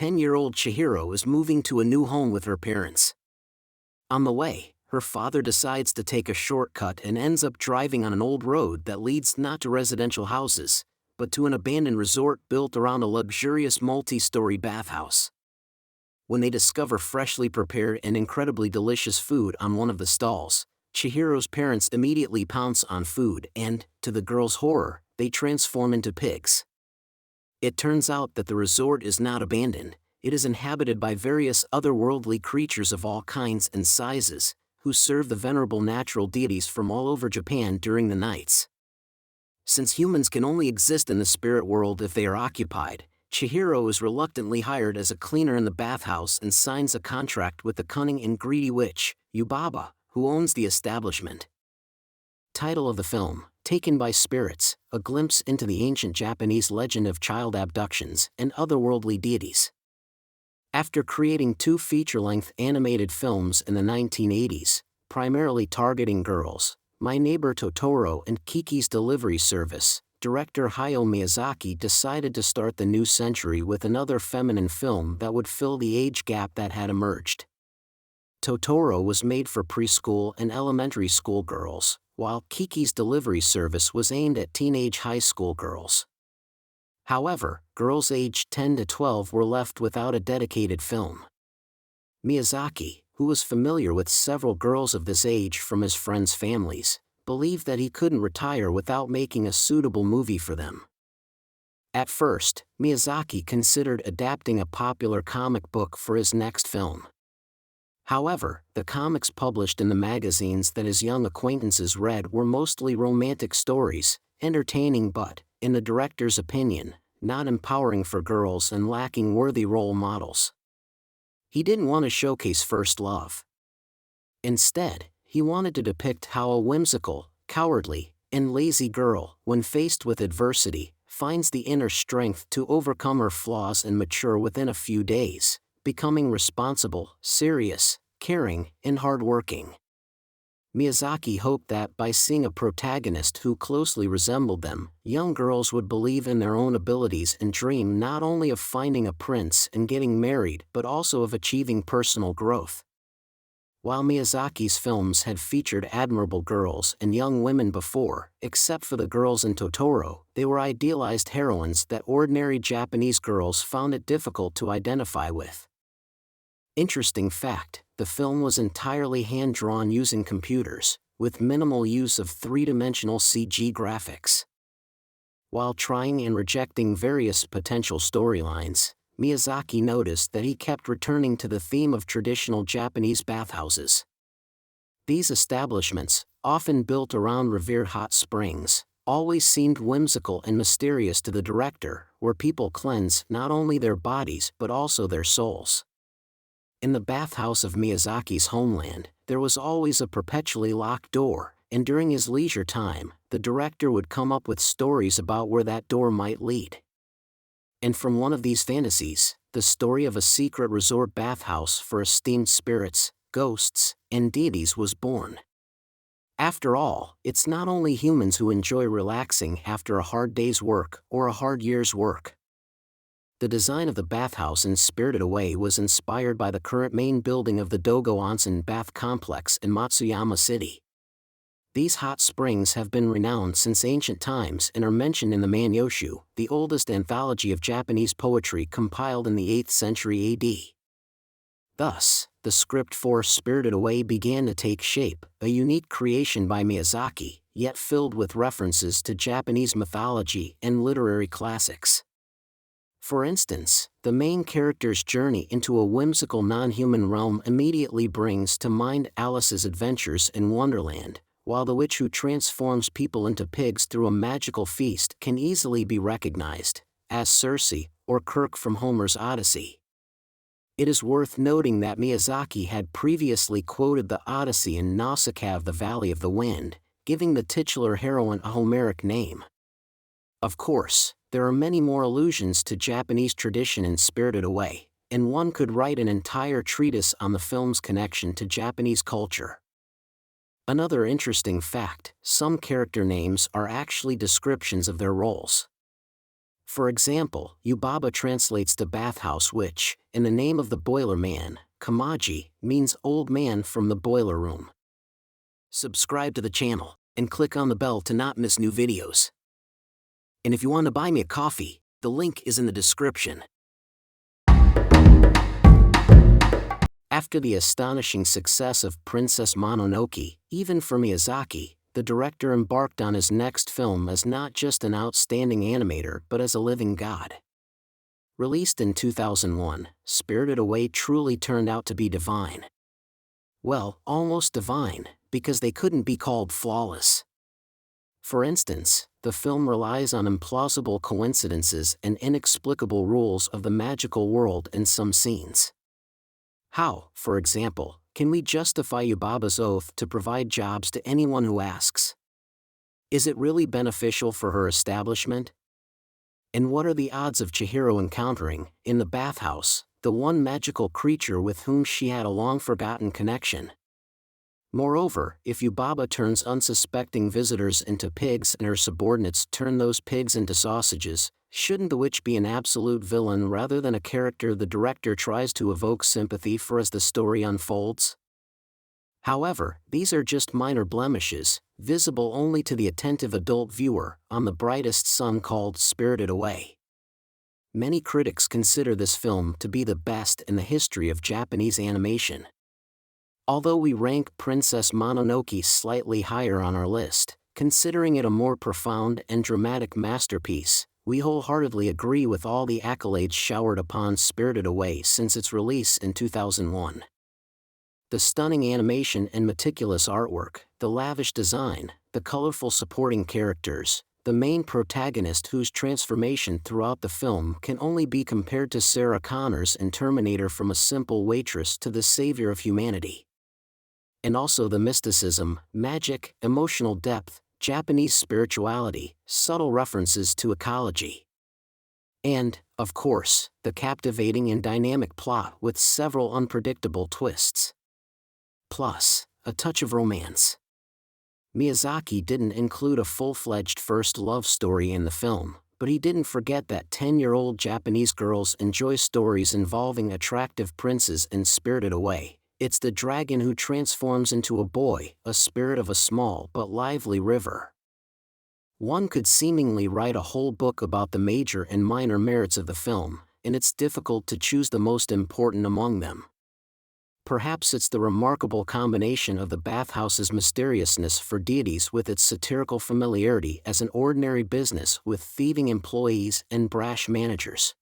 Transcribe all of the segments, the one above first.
10-year-old Chihiro is moving to a new home with her parents. On the way, her father decides to take a shortcut and ends up driving on an old road that leads not to residential houses, but to an abandoned resort built around a luxurious multi-story bathhouse. When they discover freshly prepared and incredibly delicious food on one of the stalls, Chihiro's parents immediately pounce on food and, to the girl's horror, they transform into pigs. It turns out that the resort is not abandoned, it is inhabited by various otherworldly creatures of all kinds and sizes, who serve the venerable natural deities from all over Japan during the nights. Since humans can only exist in the spirit world if they are occupied, Chihiro is reluctantly hired as a cleaner in the bathhouse and signs a contract with the cunning and greedy witch, Yubaba, who owns the establishment. Title of the film, Taken by Spirits, a glimpse into the ancient Japanese legend of child abductions and otherworldly deities. After creating 2 feature-length animated films in the 1980s, primarily targeting girls, My Neighbor Totoro and Kiki's Delivery Service, director Hayao Miyazaki decided to start the new century with another feminine film that would fill the age gap that had emerged. Totoro was made for preschool and elementary school girls, while Kiki's Delivery Service was aimed at teenage high school girls. However, girls aged 10 to 12 were left without a dedicated film. Miyazaki, who was familiar with several girls of this age from his friends' families, believed that he couldn't retire without making a suitable movie for them. At first, Miyazaki considered adapting a popular comic book for his next film. However, the comics published in the magazines that his young acquaintances read were mostly romantic stories, entertaining but, in the director's opinion, not empowering for girls and lacking worthy role models. He didn't want to showcase first love. Instead, he wanted to depict how a whimsical, cowardly, and lazy girl, when faced with adversity, finds the inner strength to overcome her flaws and mature within a few days, becoming responsible, serious, caring, and hardworking. Miyazaki hoped that by seeing a protagonist who closely resembled them, young girls would believe in their own abilities and dream not only of finding a prince and getting married but also of achieving personal growth. While Miyazaki's films had featured admirable girls and young women before, except for the girls in Totoro, they were idealized heroines that ordinary Japanese girls found it difficult to identify with. Interesting fact, the film was entirely hand-drawn using computers, with minimal use of 3-dimensional CG graphics. While trying and rejecting various potential storylines, Miyazaki noticed that he kept returning to the theme of traditional Japanese bathhouses. These establishments, often built around revered hot springs, always seemed whimsical and mysterious to the director, where people cleanse not only their bodies but also their souls. In the bathhouse of Miyazaki's homeland, there was always a perpetually locked door, and during his leisure time, the director would come up with stories about where that door might lead. And from one of these fantasies, the story of a secret resort bathhouse for esteemed spirits, ghosts, and deities was born. After all, it's not only humans who enjoy relaxing after a hard day's work or a hard year's work. The design of the bathhouse in Spirited Away was inspired by the current main building of the Dogo Onsen Bath Complex in Matsuyama City. These hot springs have been renowned since ancient times and are mentioned in the Manyoshu, the oldest anthology of Japanese poetry compiled in the 8th century AD. Thus, the script for Spirited Away began to take shape, a unique creation by Miyazaki, yet filled with references to Japanese mythology and literary classics. For instance, the main character's journey into a whimsical non-human realm immediately brings to mind Alice's adventures in Wonderland, while the witch who transforms people into pigs through a magical feast can easily be recognized as Circe or Kirk from Homer's Odyssey. It is worth noting that Miyazaki had previously quoted the Odyssey in Nausicaa of the Valley of the Wind, giving the titular heroine a Homeric name. Of course, there are many more allusions to Japanese tradition in Spirited Away, and one could write an entire treatise on the film's connection to Japanese culture. Another interesting fact, some character names are actually descriptions of their roles. For example, Yubaba translates to bathhouse, which, in the name of the boiler man, Kamaji, means old man from the boiler room. Subscribe to the channel, and click on the bell to not miss new videos. And if you want to buy me a coffee, the link is in the description. After the astonishing success of Princess Mononoke, even for Miyazaki, the director embarked on his next film as not just an outstanding animator but as a living god. Released in 2001, Spirited Away truly turned out to be divine. Well, almost divine, because they couldn't be called flawless. For instance, the film relies on implausible coincidences and inexplicable rules of the magical world in some scenes. How, for example, can we justify Yubaba's oath to provide jobs to anyone who asks? Is it really beneficial for her establishment? And what are the odds of Chihiro encountering, in the bathhouse, the one magical creature with whom she had a long-forgotten connection? Moreover, if Yubaba turns unsuspecting visitors into pigs and her subordinates turn those pigs into sausages, shouldn't the witch be an absolute villain rather than a character the director tries to evoke sympathy for as the story unfolds? However, these are just minor blemishes, visible only to the attentive adult viewer, on the brightest sun called Spirited Away. Many critics consider this film to be the best in the history of Japanese animation. Although we rank Princess Mononoke slightly higher on our list, considering it a more profound and dramatic masterpiece, we wholeheartedly agree with all the accolades showered upon Spirited Away since its release in 2001. The stunning animation and meticulous artwork, the lavish design, the colorful supporting characters, the main protagonist whose transformation throughout the film can only be compared to Sarah Connor's in Terminator from a simple waitress to the savior of humanity. And also the mysticism, magic, emotional depth, Japanese spirituality, subtle references to ecology. And, of course, the captivating and dynamic plot with several unpredictable twists. Plus, a touch of romance. Miyazaki didn't include a full-fledged first love story in the film, but he didn't forget that 10-year-old Japanese girls enjoy stories involving attractive princes in Spirited Away. It's the dragon who transforms into a boy, a spirit of a small but lively river. One could seemingly write a whole book about the major and minor merits of the film, and it's difficult to choose the most important among them. Perhaps it's the remarkable combination of the bathhouse's mysteriousness for deities with its satirical familiarity as an ordinary business with thieving employees and brash managers.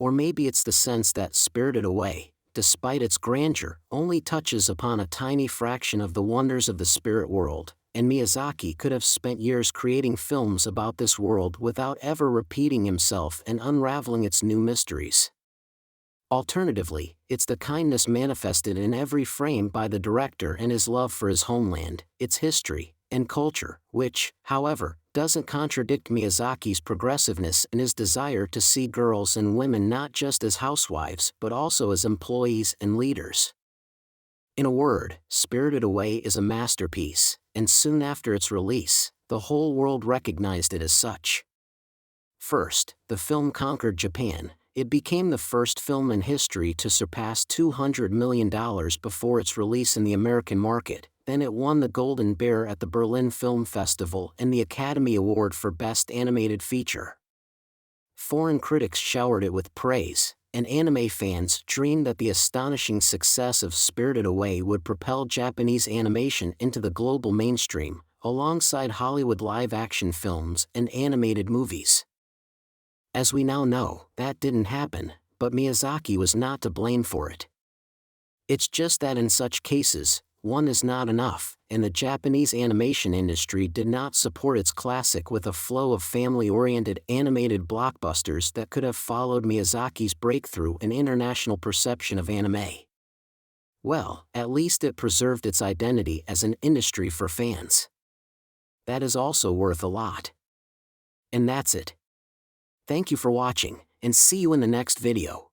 Or maybe it's the sense that Spirited Away, despite its grandeur, only touches upon a tiny fraction of the wonders of the spirit world, and Miyazaki could have spent years creating films about this world without ever repeating himself and unraveling its new mysteries. Alternatively, it's the kindness manifested in every frame by the director and his love for his homeland, its history, and culture, which, however, doesn't contradict Miyazaki's progressiveness and his desire to see girls and women not just as housewives but also as employees and leaders. In a word, Spirited Away is a masterpiece, and soon after its release, the whole world recognized it as such. First, the film conquered Japan. It became the first film in history to surpass $200 million before its release in the American market. Then it won the Golden Bear at the Berlin Film Festival and the Academy Award for Best Animated Feature. Foreign critics showered it with praise, and anime fans dreamed that the astonishing success of Spirited Away would propel Japanese animation into the global mainstream, alongside Hollywood live-action films and animated movies. As we now know, that didn't happen, but Miyazaki was not to blame for it. It's just that in such cases, one is not enough, and the Japanese animation industry did not support its classic with a flow of family-oriented animated blockbusters that could have followed Miyazaki's breakthrough in international perception of anime. Well, at least it preserved its identity as an industry for fans. That is also worth a lot. And that's it. Thank you for watching, and see you in the next video.